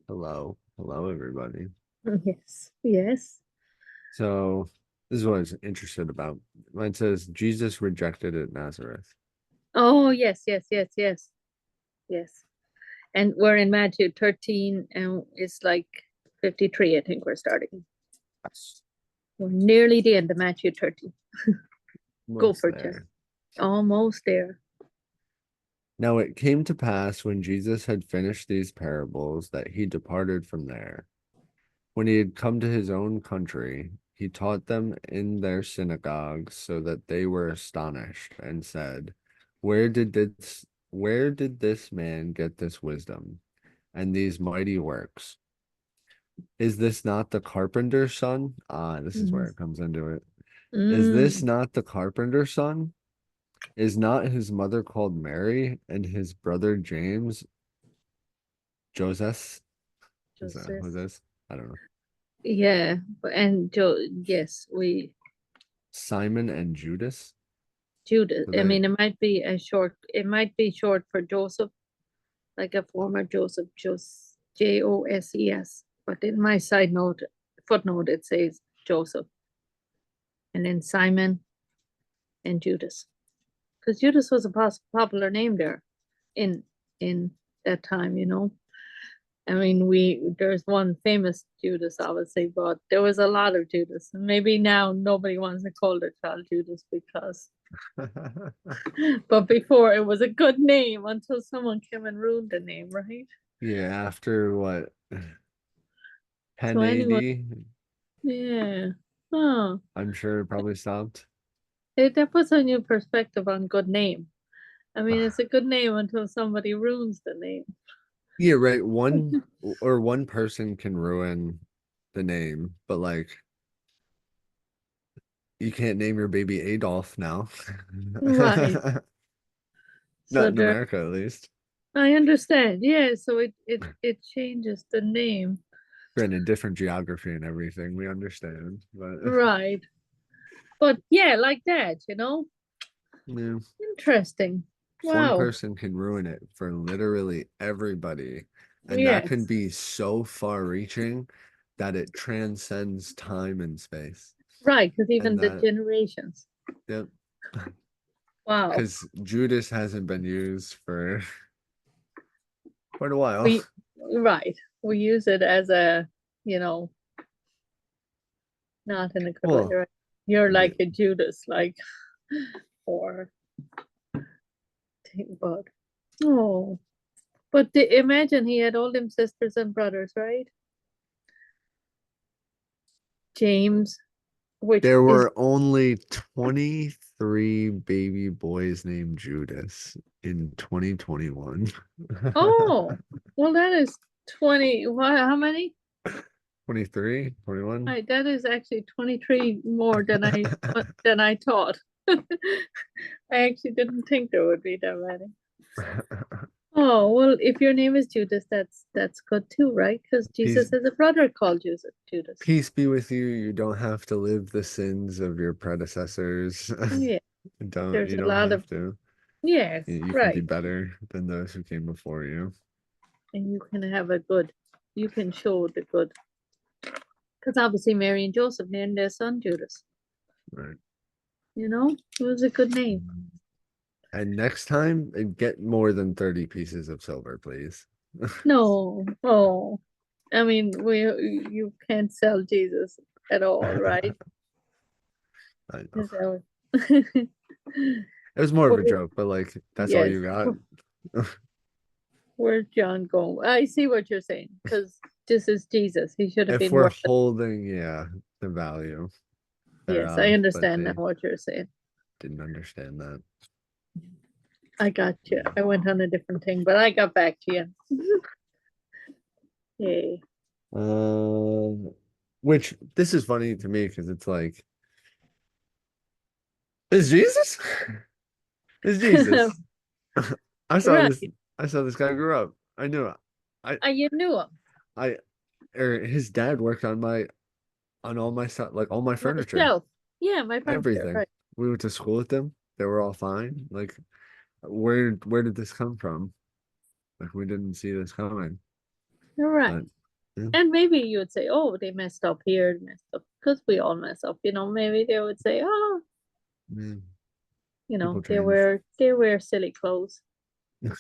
Hello. Hello, everybody. Yes, yes. So, this is what I was interested about. Mine says Jesus rejected at Nazareth. Oh, yes, yes, yes, yes, yes. And we're in Matthew 13, and it's like 53, I think we're starting. Yes. We're nearly the end of Matthew 13. Go Almost for it, Jen. there. Almost there. Now it came to pass when Jesus had finished these parables that he departed from there. When he had come to his own country, he taught them in their synagogues so that they were astonished and said, where did this man get this wisdom and these mighty works? Is this not the carpenter's son? Ah, this is where Mhm. it comes into it. Is this Mm, not the carpenter's son? Is not his mother called Mary and his brother James, Joseph? Is that who Joseph. this? I don't know. Yeah, and yes, Simon and Judas? Judas. So I they, mean, it might be short for Joseph, like a former Joseph, Joses. But in my footnote, it says Joseph. And then Simon and Judas, because Judas was a popular name there in in that time. I mean, we there's one famous Judas, obviously, but there was a lot of Judas. And maybe now nobody wants to call their child Judas because, but before it was a good name until someone came and ruined the name, right? yeah, after what, So anyway, 10 AD, yeah. Oh, I'm sure it probably stopped. that puts a new perspective on good name. I mean, it's a good name until somebody ruins the name. Yeah, right. One person can ruin the name, but like you can't name your baby Adolf now. Right. Not So in there, America, at least. I understand. Yeah, so it changes the name. Granted, different geography and everything, we understand. But Right. But yeah, like that. yeah, Interesting. one Wow. person can ruin it for literally everybody. And that can Yes. be so far reaching that it transcends time and space. Right, because And even the that, generations. yep, Wow. because Judas hasn't been used for quite a while. We right. We use it as you know, not in a good way, Well, right? You're yeah, like a Judas, like or but oh. But imagine he had all them sisters and brothers, right? James, which there is were only 23 baby boys named Judas in 2021. oh, well, that is 20. What, how many? 23, 21. Right, that is actually 23 more than I thought. I actually didn't think there would be that many. Oh, well, if your name is Judas, that's good too, right? Because Peace, Jesus has a brother called Judas. peace be with you. You don't have to live the sins of your predecessors. Yeah, there's You a don't lot of have to. yes, You can be right. better than those who came before you. And you can show the good. Because obviously Mary and Joseph named their son Judas. Right. It was a good name. And next time, get more than 30 pieces of silver, please. No, oh, I mean, you can't sell Jesus at all, right? I know. Is that It was more of a Where, joke, but like that's all yes. you got. Where's John going? I see what you're saying, because this is Jesus. He should have If been we're worth it. holding, yeah, the value Yes, I thereof, but understand now they what you're saying. didn't understand that. I got you. I went on a different thing, but I got back to you. Yay. Um, which this is funny to me because it's like, is Jesus? Is Jesus? I saw this. Right. I saw this guy grow up. I knew it. I, You knew him. I, or his dad worked on all my stuff, like all my My furniture, shelf. Yeah, my furniture. everything. Right. We went to school with them. They were all fine. Like, where did this come from? Like, we didn't see this coming. All But right. Yeah. And maybe you would say, oh, they messed up here, they messed up, because we all mess up, maybe they would say, oh, Yeah. People they change. wear silly clothes.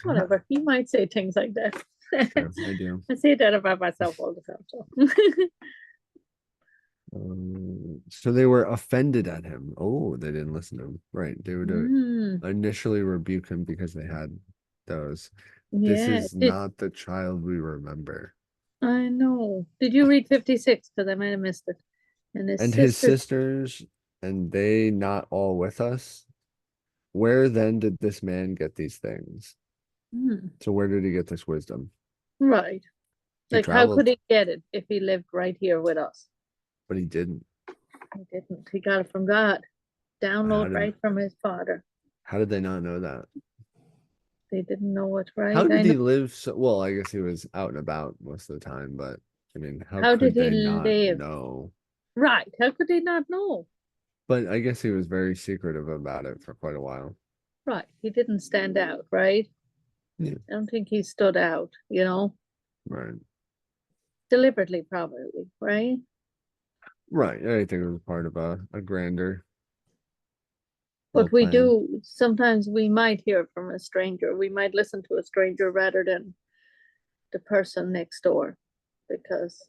Whatever. You might say things like that. Sure, I do. I say that about myself all the time. So So they were offended at him. Oh, they didn't listen to him. Right. They would mm, initially rebuke him because they had those. This yeah. is not the child we remember. I know. Did you read 56? Because I might have missed it. And his And his sister. sisters, and they not all with us. Where then did this man get these things? Hmm, So where did he get this wisdom? right. He Like, how could traveled, he get it if he lived right here with us? but he didn't. He didn't. He got it from God. How Download did right from his father. how did they not know that? They didn't know it, How right? I did know. he live so well, I guess he was out and about most of the time, but I mean, how How did could he they not live? know? Right. How could they not know? But I guess he was very secretive about it for quite a while. Right. He didn't stand out, right? Yeah, I don't think he stood out, right. deliberately, probably, right? Right. I think it was part of a grander, well But we planned. do, sometimes we might hear from a stranger. We might listen to a stranger rather than the person next door because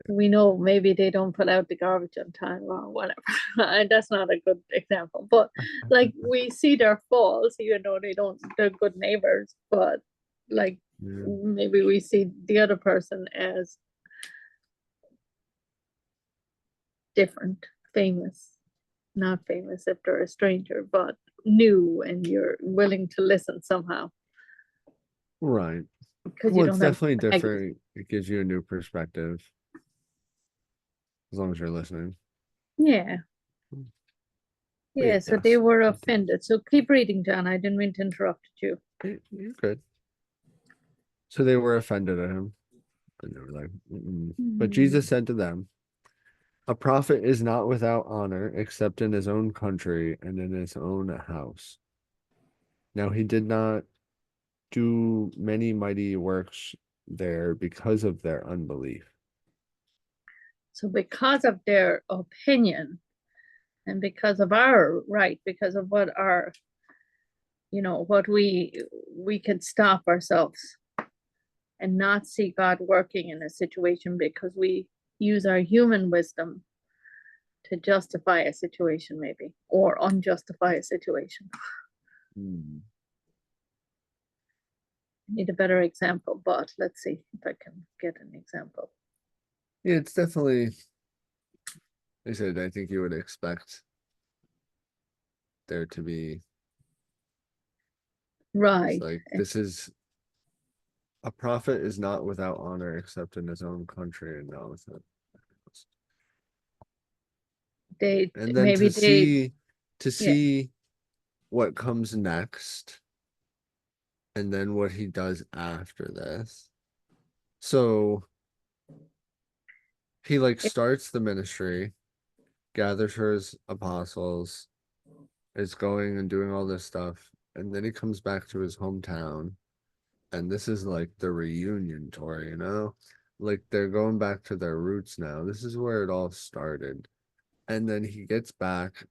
we know maybe they don't put out the garbage on time or whatever. And that's not a good example. But like we see their faults, even though they're good neighbors, but like Yeah. maybe we see the other person as different, famous, not famous if they're a stranger, but new and you're willing to listen somehow Right. because you Well, it's don't have definitely baggage. different. It gives you a new perspective as long as you're listening. Yeah. But Yeah, so they yes, were it did. offended. So keep reading, John. I didn't mean to interrupt you. You're good. So they were offended at him, and they were like, mm-mm. But Jesus Hmm. said to them, "A prophet is not without honor except in his own country and in his own house." Now he did not do many mighty works there because of their unbelief. So because of their opinion and because of our right, because of what our, what we can stop ourselves and not see God working in a situation because we use our human wisdom to justify a situation maybe or unjustify a situation. Hmm. Need a better example, but let's see if I can get an example. Yeah, it's definitely, I said, I think you would expect there to be, it's Right. like, this is a prophet is not without honor except in his own country and not without. They And then maybe they to yeah. see what comes next and then what he does after this. So he like It, starts the ministry, gathers for his apostles, is going and doing all this stuff, and then he comes back to his hometown, and this is like the reunion tour, you know? Like they're going back to their roots now. This is where it all started. And then he gets back,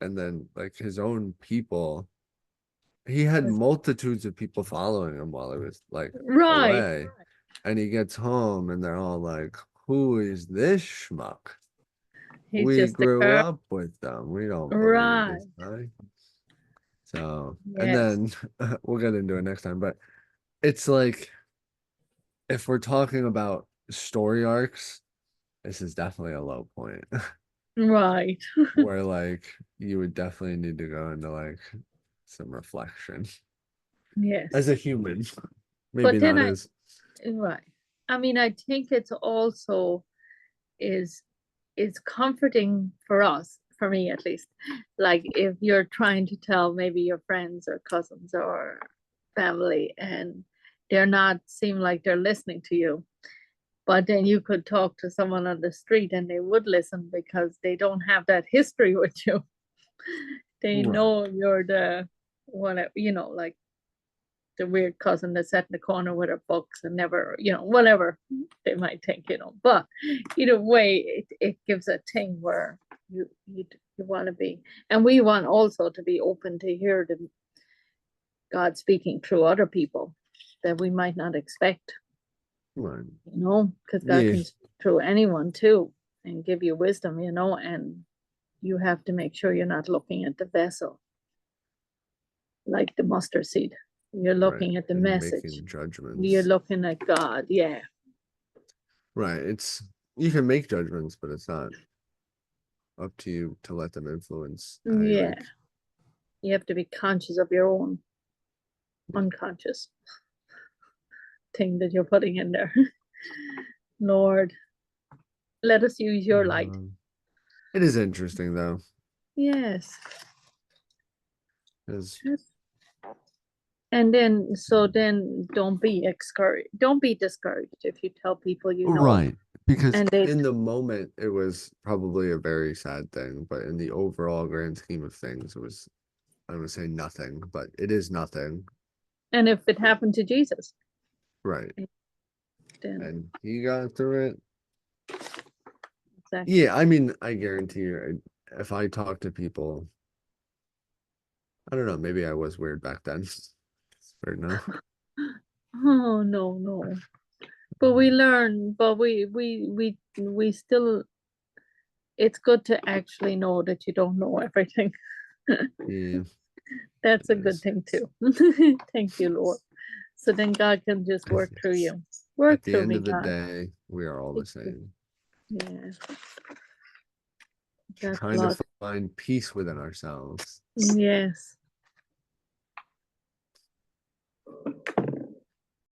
and then like his own people, he had multitudes of people following him while he was like right. away. And he gets home, and they're all like, "Who is this schmuck? He's We just a grew girl. up with them. We don't believe this Right. guy." So, and Yes. then we'll get into it next time, but it's like if we're talking about story arcs, this is definitely a low point Right. where like you would definitely need to go into like some reflection as Yes. a human. Maybe But then not I as right. I mean, I think it's also is is comforting for us, for me at least. Like if you're trying to tell maybe your friends or cousins or family and they're not seem like they're listening to you, but then you could talk to someone on the street and they would listen because they don't have that history with you. They right. know you're the whatever, like the weird cousin that sat in the corner with her books and never, whatever they might think, But either way, it gives a thing where you want to be, and we want also to be open to hear God speaking through other people that we might not expect, Right. because God Yeah. can speak through anyone too and give you wisdom, and you have to make sure you're not looking at the vessel like the mustard seed. You're Right. looking at the And message. making You're judgments. looking at God. Yeah. Right. You can make judgments, but it's not up to you to let them influence how you Yeah. like. You have to be conscious of your own unconscious thing that you're putting in there. Lord, let us use your light. It is interesting though, Yes. because And then don't be discouraged. Don't be discouraged if you tell people right, because and they in the moment it was probably a very sad thing, but in the overall grand scheme of things, it was, I would say nothing, but it is nothing. and if it happened to Jesus, Right. then And he got through it. exactly. Yeah, I mean, I guarantee you, if I talk to people, I don't know, maybe I was weird back then. It's weird now. Oh no, no. But we learn, but we still, it's good to actually know that you don't know everything. Yeah, That's it a good is. thing too. Thank you, Lord. So then God can just work through you. At Work the through end me, of the God. day, we are all the Thank you. same. Yeah, that's Trying to blood. find peace within ourselves. Yes.